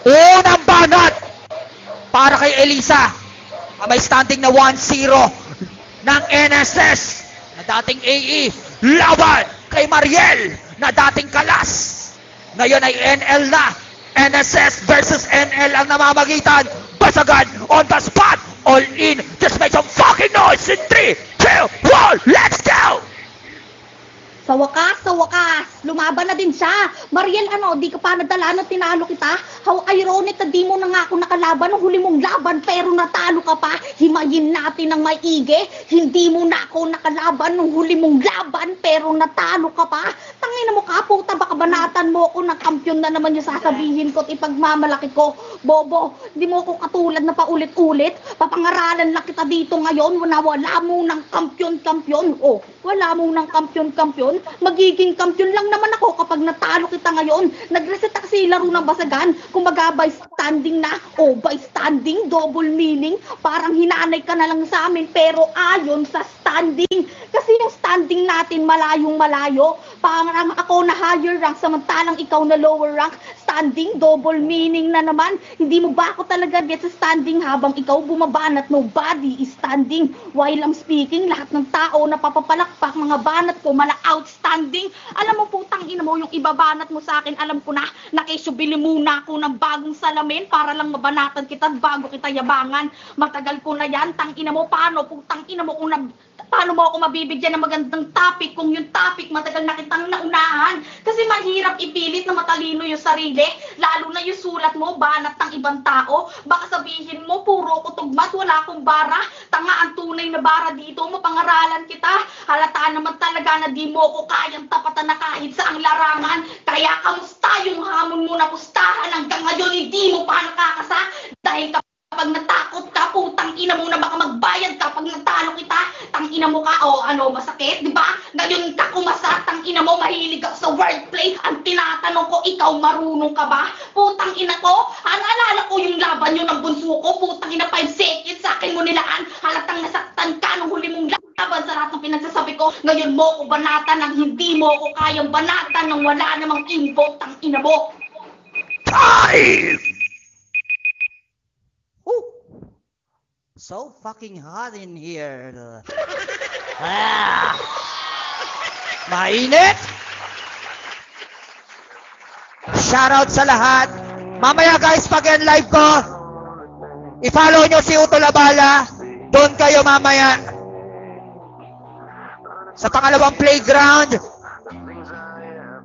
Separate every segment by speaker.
Speaker 1: Unang banat para kay Elisa. May standing na 1-0 ng NSS na dating AE. Laban kay Mariel na dating Kalas. Ngayon ay NL na. NSS versus NL ang namamagitan. Basagan on the spot. All in. Just make some fucking noise in 3, 2, 1. Let's go!
Speaker 2: Sa wakas, lumaban na din siya. Mariel, di ka pa nadala na tinalo kita? How ironic na di mo na nga ako nakalaban ng huli mong laban pero natalo ka pa. Himayin natin ng maigi. Hindi mo na ako nakalaban ng huli mong laban pero natalo ka pa. Tangina mo ka, puta, baka banatan mo ako ng kampiyon na naman yung sasabihin ko at ipagmamalaki ko. Bobo, di mo ako katulad na paulit-ulit. Papangaralan lang kita dito ngayon. Wala mo ng kampiyon-kampiyon. Oh, wala mo ng kampiyon-kampiyon. Magiging kampiyon lang naman ako kapag natalo kita ngayon. Nag-reset kasi laro ng Basagan. Kumbaga by standing na. O by standing, double meaning. Parang hinanay ka na lang sa amin pero ayon sa standing. Kasi yung standing natin malayong malayo. Parang ako na higher rank samantalang ikaw na lower rank. Standing, double meaning na naman. Hindi mo ba ako talaga get sa standing habang ikaw bumabanat? Nobody is standing. While I'm speaking, lahat ng tao na papapalakpak mga banat ko mala outstanding. Alam mo putang ina mo yung ibabanat mo sa akin. Alam ko na nakisubili muna ako ng bagong salamin para lang mabanatan kita bago kita yabangan. Matagal ko na yan. Tang ina mo paano? Putang ina mo kung paano mo ako mabibigyan ng magandang topic kung yung topic matagal na kitang naunahan? Kasi mahirap ipilit na matalino yung sarili. Lalo na yung sulat mo, banat ng ibang tao. Baka sabihin mo, puro ko tugmat, wala akong bara. Tanga ang tunay na bara dito, mapangaralan kita. Halata naman talaga na di mo ko kayang tapatan na kahit sa ang larangan. Kaya kamusta yung hamon mo na pustahan hanggang ngayon hindi mo pa nakakasa? Dahil kapag natakot ka, putang ina mo na baka magbayad kapag natalo kita. Tang ina mo ka, masakit, di ba? Ngayon ka kumasa, tang ina mo, mahilig ako sa wordplay. Ang tinatanong ko, ikaw marunong ka ba? Putang ina ko, naalala ko yung laban nyo ng bunso ko, putang ina 5 seconds, sa akin mo nilaan, halatang nasaktan ka nung huli mong laban sa lahat ng pinagsasabi ko. Ngayon mo ko banatan ng hindi mo ko kayang banatan ng wala namang info, tang ina mo.
Speaker 1: Time! So fucking hot in here. Mainit! Shoutout sa lahat. Mamaya guys, pag end live ko, i-follow nyo si Uto Labala. Doon kayo mamaya. Sa pangalawang playground.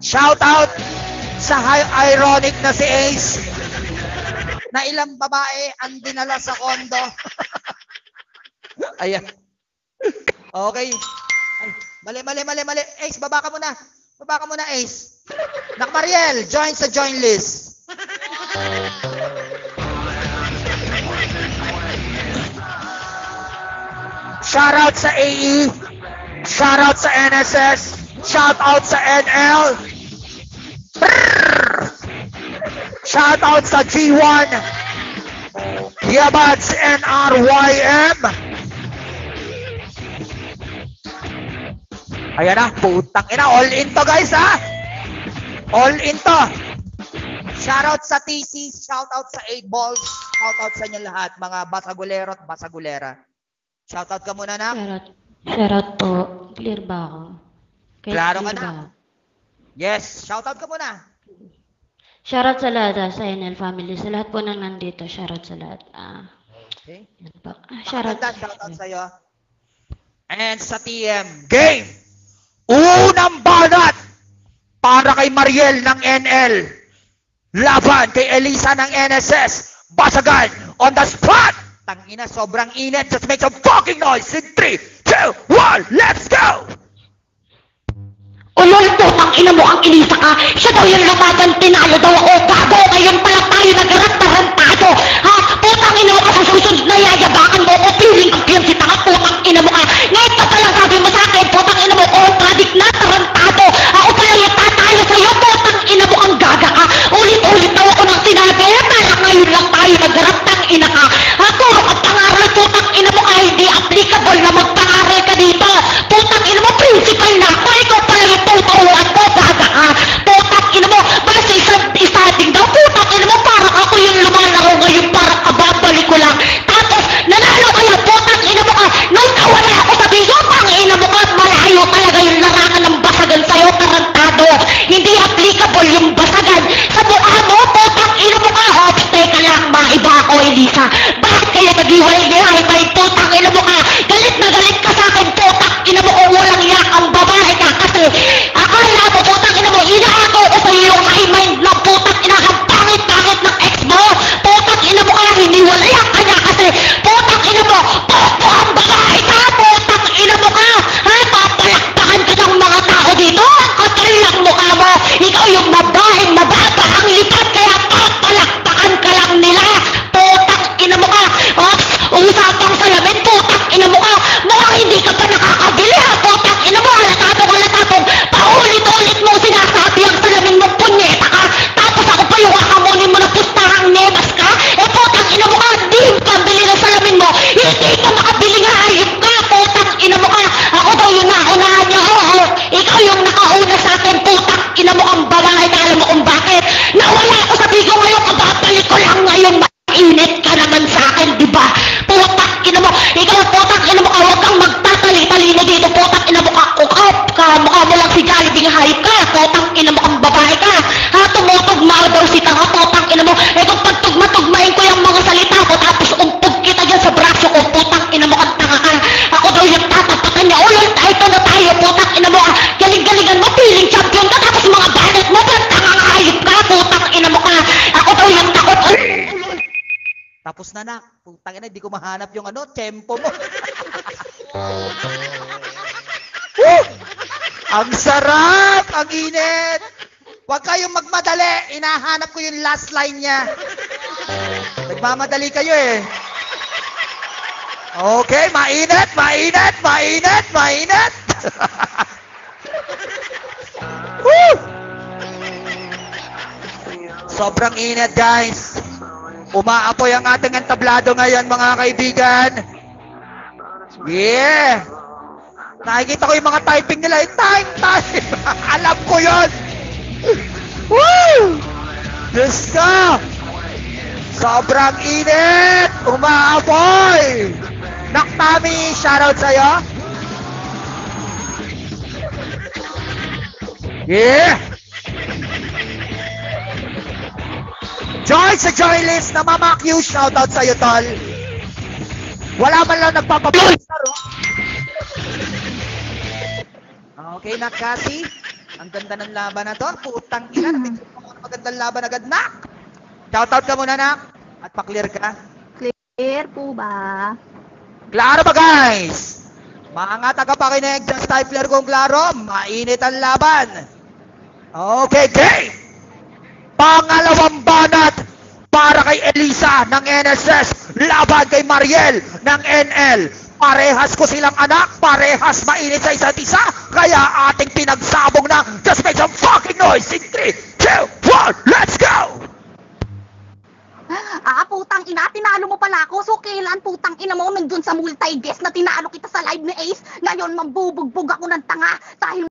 Speaker 1: Shoutout sa ironic na si Ace. Na ilang babae ang dinala sa kondo. Ayan. Okay. Ay, mali. Ace, baba ka muna. Ace. Nak Mariel, join sa join list. Shoutout sa AE. Shoutout sa NSS. Shoutout sa NL. Shoutout sa G1. Yabads NRYM. Ayan na, putang ina, all in to guys ha. All in to. Shoutout sa TC, shoutout sa 8 Balls, shoutout sa inyo lahat, mga basagulero at basagulera. Shoutout ka muna na.
Speaker 3: Shoutout po. Clear ba ako?
Speaker 1: Klaro ka na. Yes, shoutout ka muna.
Speaker 3: Shoutout sa lahat sa NL family. Sa lahat po na nandito, shoutout sa lahat.
Speaker 1: Okay.
Speaker 3: Shoutout
Speaker 1: sa'yo. And sa TM, game! Unang banat para kay Mariel ng NL. Laban kay Elisa ng NSS. Basagan on the spot! Tangina, sobrang init. Just make some fucking noise in 3, 2, 1, let's go!
Speaker 2: Ulol po, ina mo ang Elisa ka. Siya daw yung lumaban, tinalo daw ako. Bago, ngayon pala tayo nagrat-tarantado. Ha? Putang ina mo ka sa susunod na yayabakan mo ko. Piling ang piyan si tanga, putang ina mo ka. Ngayon pa pala sabi mo sa akin, putang ina mo, tradik na tarantado. Ako pala yung tatalo sa'yo, putang ina mo ang gaga ka. Ulit-ulit daw ako ng sinabi. Kaya ngayon lang tayo nagrat-tang ina ka. Ako, ang pangaral, putang ina mo ka, hindi applicable na magpangaral ka dito. Putang ina mo, principal na ako. Ikaw pala yung tuturuan ko, gaga ka. Putang ina mo, basta isang isating daw,
Speaker 1: Tapos na, nak. Putang ina, hindi ko mahanap yung tempo mo. Woo! Ang sarap! Ang init! Huwag kayong magmadali. Inahanap ko yung last line niya. Nagmamadali kayo eh. Okay, mainit, mainit, mainit, mainit. Woo! Sobrang init, guys. Umaapoy ang ating entablado ngayon, mga kaibigan. Yeah! Nakikita ko yung mga typing nila. Time! Alam ko yun! Woo! Diyos ka! Sobrang init! Umaapoy! Naktami, shoutout sa'yo. Yeah! Joy sa joy list na Mama Q, shoutout sa'yo, tol. Wala man lang nagpapabulis na, Okay, nak, Cassie. Ang ganda ng laban na to. Putang ina, natin magandang laban agad, nak. Shoutout ka muna, nak. At pa-clear ka.
Speaker 2: Clear po ba?
Speaker 1: Klaro ba, guys? Mga tagapakinig ng Stifler kung klaro, mainit ang laban. Okay, game! Pangalawang banat para kay Elisa ng NSS, laban kay Mariel ng NL. Parehas ko silang anak, parehas mainit sa isa't isa, kaya ating pinagsabong na. Just make some fucking noise in 3, 2, 1, let's go!
Speaker 2: Putang ina, tinalo mo pala ako. So, kailan putang ina mo nandun sa multi-guest na tinalo kita sa live ni Ace? Ngayon, mambubugbog ako ng tanga dahil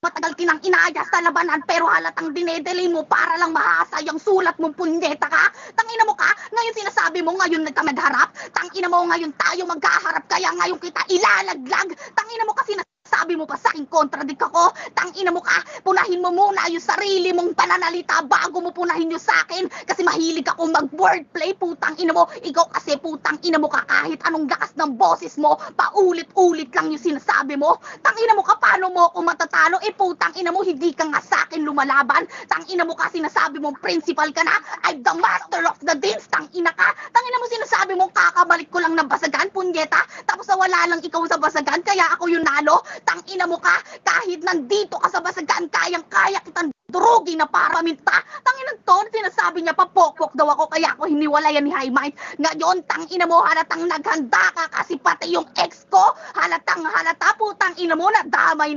Speaker 2: matagal kinang inayas sa labanan pero halatang dinedelay mo para lang mahasa yung sulat mong punyeta ka. Tangina mo ka, ngayon sinasabi mo ngayon nagkamagharap. Tangina mo ngayon tayo magkaharap kaya ngayon kita ilalaglag. Tangina mo kasi sabi mo pa sa akin, kontradik ako. Tangina mo ka, punahin mo muna yung sarili mong pananalita bago mo punahin yung sa akin. Kasi mahilig ako mag-wordplay, putang ina mo. Ikaw kasi putang ina mo ka kahit anong lakas ng boses mo, paulit-ulit lang yung sinasabi mo. Tangina mo ka, paano mo ako matatalo? Putang ina mo, hindi ka nga sa akin lumalaban. Tangina mo ka, sinasabi mong principal ka na. I'm the master of the dance. Tangina ka. Tangina mo, sinasabi mong kakabalik ko lang ng basagan, punyeta. Tapos wala lang ikaw sa basagan, kaya ako yung nalo. Tangina mo ka, kahit nandito ka sa basagan, kayang-kaya kitang drugi na para minta. Tanginan to, sinasabi niya pa pokpok daw ako kaya ako hiniwalayan ni High Mind. Ngayon, tangina mo, halatang naghanda ka kasi pati yung ex ko, halatang halata po, tangina mo, na damay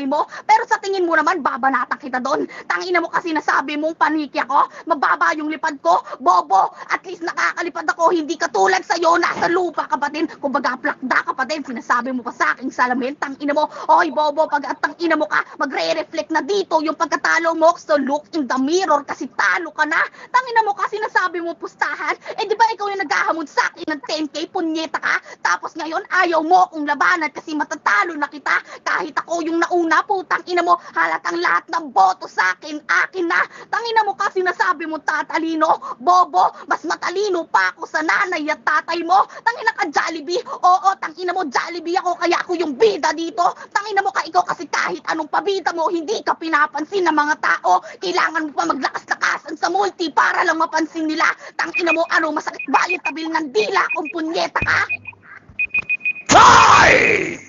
Speaker 2: mo. Pero sa tingin mo naman, babanatan kita doon. Tangina mo kasi nasabi mong paniki ako, mababa yung lipad ko, bobo, at least nakakalipad ako, hindi katulad sa'yo, nasa lupa ka pa din, kumbaga plakda ka pa din, sinasabi mo pa sa aking salamin, tangina mo, oy bobo, pag at tangina mo ka, magre-reflect na dito yung pagkatalo mo, so look in the mirror kasi talo ka na. Tangina mo kasi nasabi mo pustahan, di ba ikaw yung naghahamon sa akin ng 10k, punyeta ka, tapos ngayon ayaw mo akong labanan kasi matatalo na kita, kahit ako yung nauna, putang ina mo, halatang lahat ng boto sa akin, akin na. Tangina mo kasi nasabi mo tatalino, bobo, mas matalino pa ako sa nanay at tatay mo. Tangina ka Jollibee, oo, tangina mo Jollibee ako kaya ako yung bida dito. Tangina mo ka ikaw kasi kahit anong pabida mo, hindi ka pinapansin ng mga tao. Kailangan mo pa maglakas-lakasan sa multi para lang mapansin nila. Tangina mo, ano, masakit ba yung tabil ng dila kung punyeta ka?
Speaker 1: Time!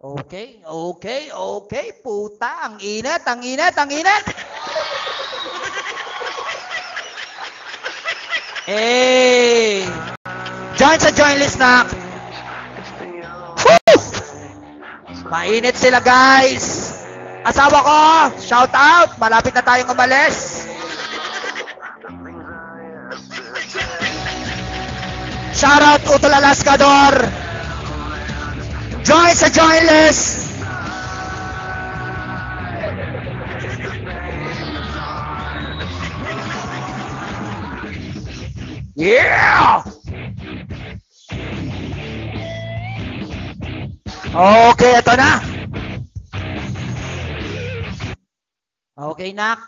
Speaker 1: Okay, puta, ang init. Join sa join list na. Woo! Mainit sila, guys. Asawa ko, shout out. Malapit na tayong umalis. Shout out Utol Alaskador. Join sa join list. Yeah! Okay, ito na. Okay, nak.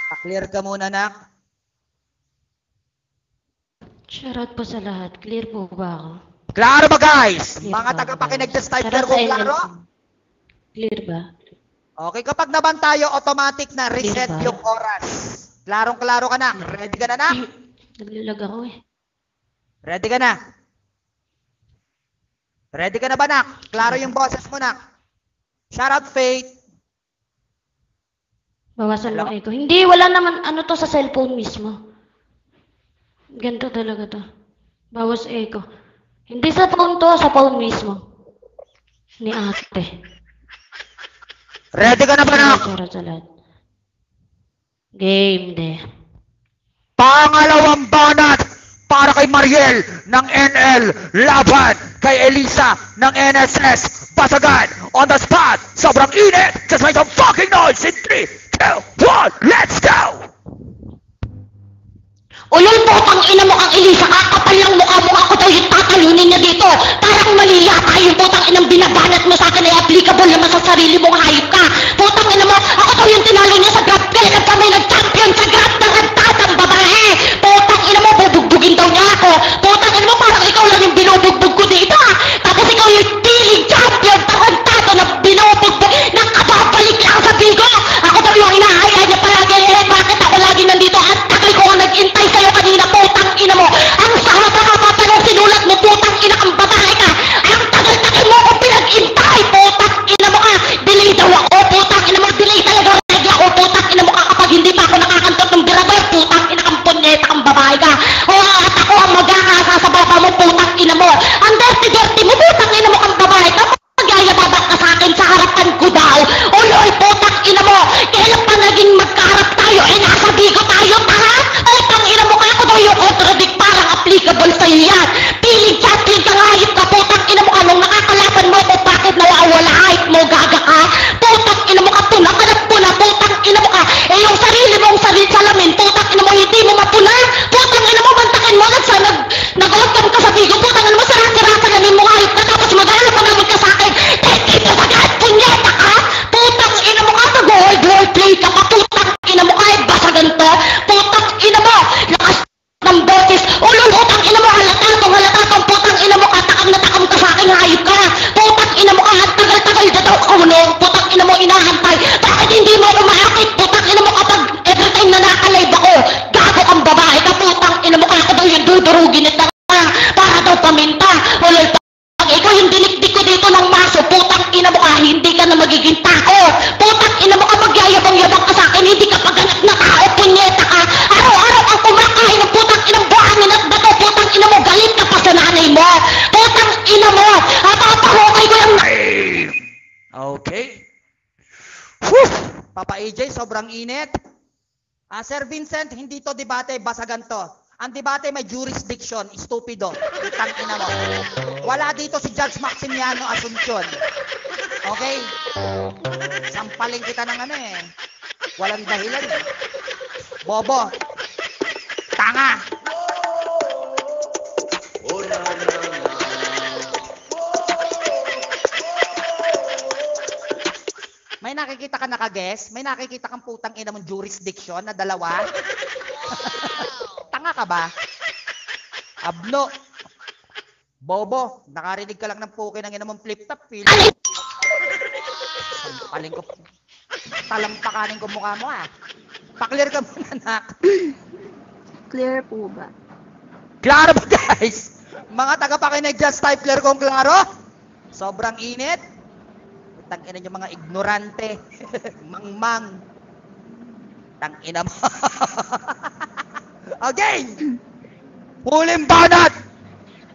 Speaker 1: Pa-clear ka muna, nak.
Speaker 3: Shoutout po sa lahat. Clear po ba ako?
Speaker 1: Klaro ba, guys?
Speaker 3: Clear
Speaker 1: Mga
Speaker 3: po,
Speaker 1: tagapakinig
Speaker 3: guys.
Speaker 1: sa Stifler
Speaker 3: Shoutout
Speaker 1: kung
Speaker 3: sa
Speaker 1: klaro.
Speaker 3: NL. Clear ba?
Speaker 1: Okay, kapag naban tayo, automatic na reset
Speaker 3: Clear ba?
Speaker 1: yung oras. Klarong-klaro ka na. Ready ka na, nak?
Speaker 3: Naglalag ako eh.
Speaker 1: Ready ka na? Ready ka na ba, Nak? Klaro yung boses mo, Nak. Shout out, Faith.
Speaker 3: Bawasan mo echo. Hindi, wala naman ano to sa cellphone mismo. Ganito talaga to. Bawas echo. Hindi sa phone to, sa phone mismo. Ni ate.
Speaker 1: Ready ka na ba, Nak?
Speaker 3: Charot sa lahat. Game de.
Speaker 1: Pangalawang banat para kay Mariel ng NL laban kay Elisa ng NSS. Basagan on the spot. Sobrang init. Just make some fucking noise in 3, 2, 1. Let's go!
Speaker 2: Ulol po, ina mo kang Elisa, kakapal lang mukha mo, ako daw yung tatalunin niya dito. Parang mali yata yung putang inang binabanat mo sa akin ay applicable naman sa sarili mong hayop ka. Putang ina mo, ako daw yung tinalo niya sa grab, kaya kami nag-champion sa grab ng antatang babae. Putang ina mo, bubugbugin daw niya ako. Putang ina mo, parang ikaw lang yung binubugbog ko dito. Tapos ikaw yung tiling champion, takantato na binubugbog, nakababalik lang sa bigo. Ako daw yung inahaya niya palagi, bakit ako lagi nandito at takli ko ang nag-intay sa'yo kanina, putang ina mo. Ang sarap-sarap ng sinulat mo, putang ina kang babae ka. Ang tagal-tagal mo kung pinag-intay, putang ina mo ka. Delay daw ako, putang ina mo, delay talaga ako, putang ina mo ka kapag hindi pa ako nakakantot ng birador, putang ina kang punyeta kang babae ka. O at ako ang mag-aasa sa baba mo, putang ina mo. Ang dirty-dirty mo, putang ina mo kang babae ka. Magyayababa ka sa akin sa harapan ko daw. O lol, putang ina mo. Kailan pa naging magkaharap tayo? Eh, nasa bigo tayo, tanga? Putang ina mo ka, ako daw yung contradict, parang applicable sa'yo yan. Piling chatting ka nga, hayop ka, putang ina mo ka. Nung nakakalaban mo ako, bakit nawawala hype mo, gaga ka? Putang ina mo ka, puna ka na puna, putang ina mo ka. Eh, yung sarili mong salamin, putang ina mo, hindi mo mapuna. Putang ina mo, bantakin mo, nag-welcome ka sa bigo, putang ina mo, sarap-sarap salamin mo, hayop ka, tapos maghanap pa naman ka sa akin. Dito sa kahit punyeta ka, putang ina mo ka, nag-world play ka pa, putang ina mo kahit basagan to, putang ina mo, lakas ng boses, ulol, putang ina mo, halata, putang ina mo ka, takam na takam ka sa akin, hayop ka, putang ina mo ka, tagal-tagal na daw ako, no, putang ina mo, inahantay, bakit hindi mo umaakit, putang ina mo kapag every time na nakalive ako, gago kang babae ka, putang ina mo ka, ako daw yung dudurugin at para daw paminta, ulol, ikaw yung dinikdik ko dito ng maso, putang ina mo ka, hindi ka na magiging tao. Putang ina mo ka, magyayabang-yabang ka sa akin, hindi ka paganap na tao, punyeta ka. Araw-araw ang kumakain ng putang inang buhangin at bato, putang ina mo, galit ka pa sa nanay mo. Putang ina mo, papahukay ko yung...
Speaker 1: Okay. Whew! Papa AJ, sobrang init. Sir Vincent, hindi to debate, basagan to. Ang debate may jurisdiction, stupido. Putang ina mo. Wala dito si Judge Maximiano Asuncion. Okay? Sampaling kita ng ano eh. Walang dahilan eh. Bobo. Tanga. May nakikita ka naka-guess? May nakikita kang putang ina mong jurisdiction na dalawa? Tanga ka ba? Abno. Bobo, nakarinig ka lang ng puke ng ina mong flip-top. Sampaling ko. Talampakanin ko mukha mo ah. Pa-clear ka muna, Nak.
Speaker 2: Clear po ba?
Speaker 1: Klaro ba, guys? Mga taga-pakinig, just type clear kung klaro. Sobrang init. Tangina nyo mga ignorante. Mangmang. Tangina mo. Okay. Huling banat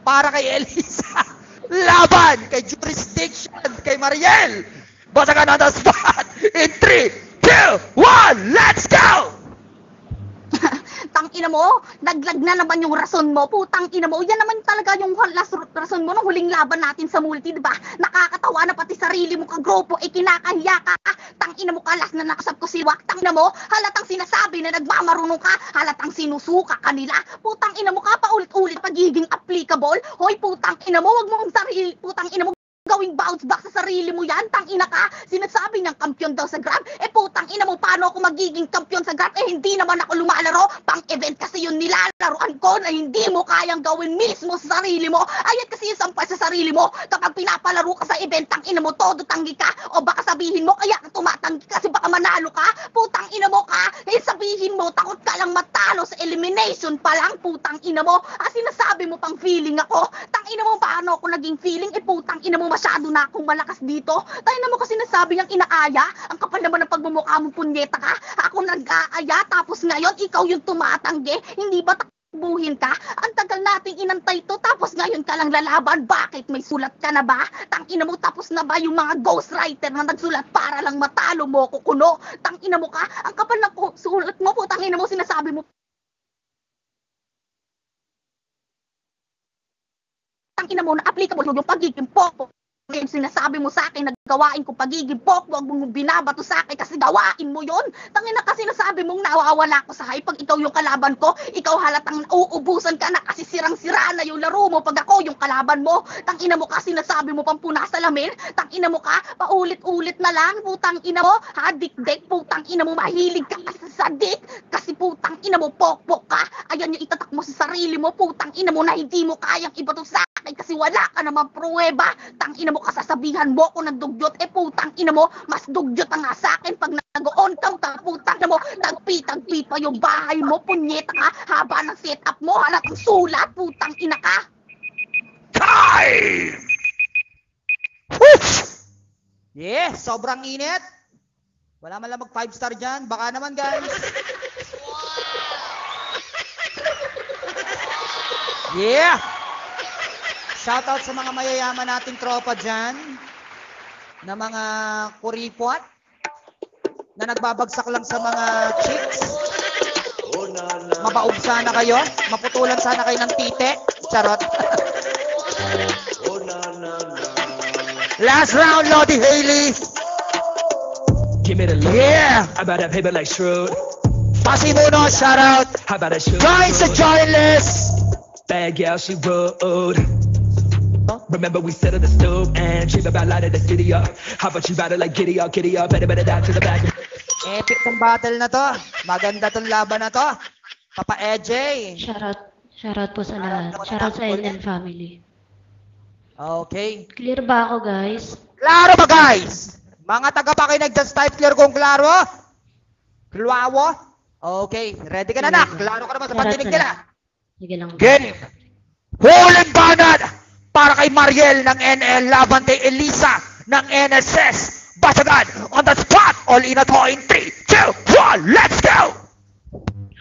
Speaker 1: para kay Elisa. Laban kay jurisdiction kay Mariel. Basagan on the spot. In 3, 2, 1, let's go!
Speaker 2: Tang ina mo, naglag na naman yung rason mo, putang ina mo. Yan naman talaga yung last rason mo nung huling laban natin sa multi, di ba? Nakakatawa na pati sarili mo kang grupo, kinakahiya ka. Tang ina mo ka, last na nakasab ko si Wak. Tang ina mo, halatang sinasabi na nagmamarunong ka, halatang sinusuka kanila. Putang ina mo ka, paulit-ulit pagiging applicable. Hoy, putang ina mo, wag mong sarili, putang ina mo gawing bounce back sa sarili mo yan, tang ina ka. Sinasabi niyang kampiyon daw sa Grab. Putang ina mo, paano ako magiging kampiyon sa Grab? Hindi naman ako lumalaro. Pang-event kasi yun nilalaroan ko na hindi mo kayang gawin mismo sa sarili mo. Ayat kasi yung sampay sa sarili mo. Kapag pinapalaro ka sa event, tang ina mo, todo tanggi ka. O baka sabihin mo, kaya ka tumatanggi kasi baka manalo ka. Putang ina mo ka. Sabihin mo, takot ka lang matalo tapos elimination pa lang, putang ina mo. Sinasabi mo pang feeling ako. Tang ina mo, paano ako naging feeling? Putang ina mo, masyado na akong malakas dito. Tayo na mo kasi nasabi niyang inaaya. Ang kapal naman ng pagmumukha mo, punyeta ka. Ako nag-aaya, tapos ngayon, ikaw yung tumatanggi. Hindi ba buhin ka? Ang tagal nating inantay to, tapos ngayon ka lang lalaban. Bakit? May sulat ka na ba? Tangina mo, tapos na ba yung mga ghostwriter na nagsulat para lang matalo mo ko kuno? Tangina mo ka? Ang kapal ng sulat mo po, tangina mo, sinasabi mo. Tangina mo na applicable yung pagiging popo. Ngayon sinasabi mo sa akin, nagawain ko pagiging pokbo, huwag mong binabato sa akin kasi gawain mo yun. Tangina kasi nasabi mong nawawala ko sa hype pag ikaw yung kalaban ko. Ikaw halatang uubusan ka na kasi sirang-sira na yung laro mo pag ako yung kalaban mo. Tangina mo kasi nasabi mo pang puna sa lamin. Tangina mo ka, paulit-ulit na lang. Putang ina mo, ha, dik-dik, putang ina mo, mahilig ka kasi sa dik. Kasi putang ina mo, pokpok ka. Ayan yung itatak mo sa sarili mo, putang ina mo na hindi mo kayang ibato sa akin kasi wala ka naman pruweba. Tangina mo, kasasabihan mo ko nagdugyot, putang ina mo, mas dugyot ang nga sa akin pag nag-on ka, putang ina mo, tagpi-tagpi pa yung bahay mo, punyeta ka, haba ng setup mo, halatang sulat, putang ina ka.
Speaker 1: Time! Whoosh! Yeah, sobrang init. Wala man lang mag 5-star dyan, baka naman guys. Yeah! Shoutout sa mga mayayaman nating tropa dyan na mga kuripot na nagbabagsak lang sa mga chicks. Mabaog sana kayo, maputulan sana kayo ng tite. Charot. Last round, Lodi Haley.
Speaker 4: Give me the look.
Speaker 1: Yeah!
Speaker 4: How about that paper like Scrooge?
Speaker 1: Pasimuno, shoutout.
Speaker 4: How about that shoe?
Speaker 1: Join sa joyless.
Speaker 4: Bad gal, she rude. Remember we sat on the stoop and dream about lighting the city up. How about you battle like giddy up, better down to the back.
Speaker 1: Epic tong battle na to. Maganda tong laban na to. Papa EJ.
Speaker 3: Shoutout po sa lahat. Shoutout sa NN family.
Speaker 1: Okay.
Speaker 3: Clear ba ako, guys?
Speaker 1: Klaro ba guys? Mga tagapakinig just type clear kung klaro. Klaro? Okay. Ready ka na nak? Klaro ka naman sa pandinig nila.
Speaker 3: Sige lang.
Speaker 1: Game. Huling banat para kay Mariel ng NL laban kay Elisa ng NSS. Basagan on the spot. All in a to in 3, 2, 1. Let's go!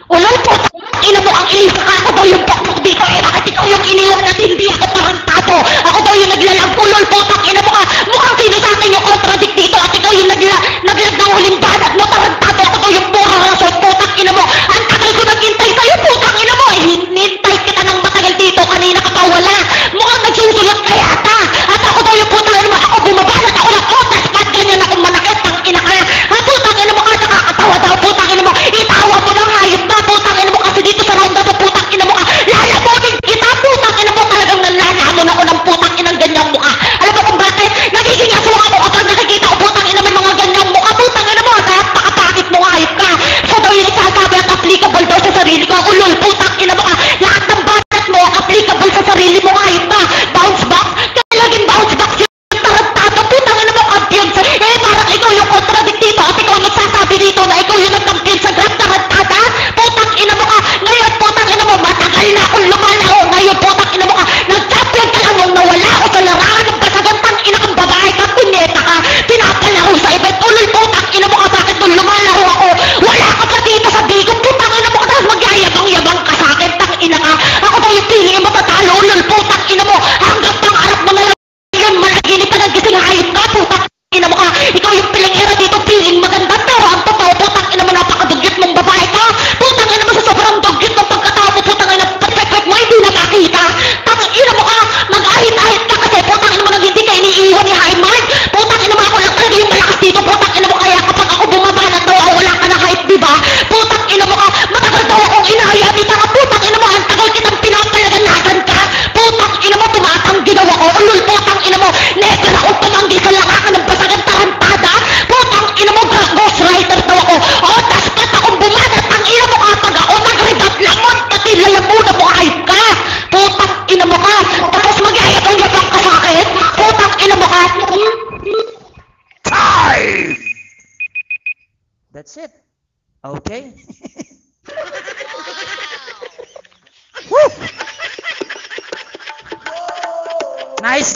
Speaker 2: Ulol po, ina mo ang Elisa ka, ako daw yung pokpok dito, bakit ikaw yung iniwan at hindi ako tarantado? Ako daw yung naglalang ulol po, ina mo ka, mukhang sino sa akin yung contradict dito at ikaw yung naglag ng huling banat mo, tarantado, ako daw yung pura rason po, ina mo, ang tagal ko naghintay sa'yo po, ina mo, hinintay kita ng matagal dito, kanina ka pa wala, mukhang nagsusulat ka yata, at ako daw yung putang ina mo, ako bumabanat, ako ng otas, at ganyan akong manakit, ina ka, putang ina mo ka, nakakatawa daw, putang ina mo, itawa mo ng hayop na, putang ina mo kasi dito sa round na to, putang ina mo ka, lalamunin kita, putang ina mo, talagang nalalamon ako ng putang inang ganyang mukha. Alam mo kung bakit? Nagiging aswa ako kapag nakikita ko putang ina may mga ganyang mukha, putang ina mo, napakapakit mo, hayop ka. So daw yung nagsasabi at applicable daw sa sarili ko, ulol, putang ina mo ka, lahat ng banat mo, applicable sa sarili mo, hayop ka. Bounce back, laging bounce back yung tarantado, putang ina mo, kampiyon sa, parang ikaw yung contradict dito at ikaw nagsasabi dito na ikaw yung nagkampiyon sa grab tarantada, putang ina mo ka, ngayon putang ina mo, matagal na akong lumalaho, ngayon putang ina mo ka, nag-champion ka lang nung nawala ako sa larangan ng kasagantang ina kang babae ka, punyeta ka, pinapalaro sa event, ulol putang ina mo ka, bakit nung lumalaho ako, wala ka pa dito sa bigo, putang ina mo ka, tapos magyayabang-yabang ka sa akin, tang ina ka, ako daw yung pili mo tatalo, ulol putang ina mo, hanggang pangarap mo na lang, yan, malaginip ka ng gising hayop ka, putang ina mo ka, ikaw yung pilingera dito, piling maganda, pero ang totoo, putang ina mo, napakadugyot mong babae ka, putang ina mo sa sobrang dugyot ng pagkatao mo, putang ina, perfect mo, hindi nakakita, tang ina mo ka, mag-ahit-ahit ka kasi, putang ina mo, nang hindi ka iniiwan ni Highmark, putang ina mo, ako lang talaga yung malakas dito, putang ina mo, kaya kapag ako bumabanat daw, wala ka na hype, diba, putang ina mo ka, matagal daw akong inahaya, di ka, putang ina mo, ang tagal kitang pinapalaganasan ka, putang ina mo, tumatang ginawa ko, ulul, putang ina mo, never akong tumanggi sa langakan ng basagan tarantada, putang ina mo, ghostwriter daw ako, tas pat akong bumanat, ang ina mo kapag ako nag-rebat lamon, pati lalamunan mo hype ka, putang ina mo ka, tapos magyayabang-yabang ka sa akin, putang ina mo ka,
Speaker 1: Time! That's it. Okay. Nice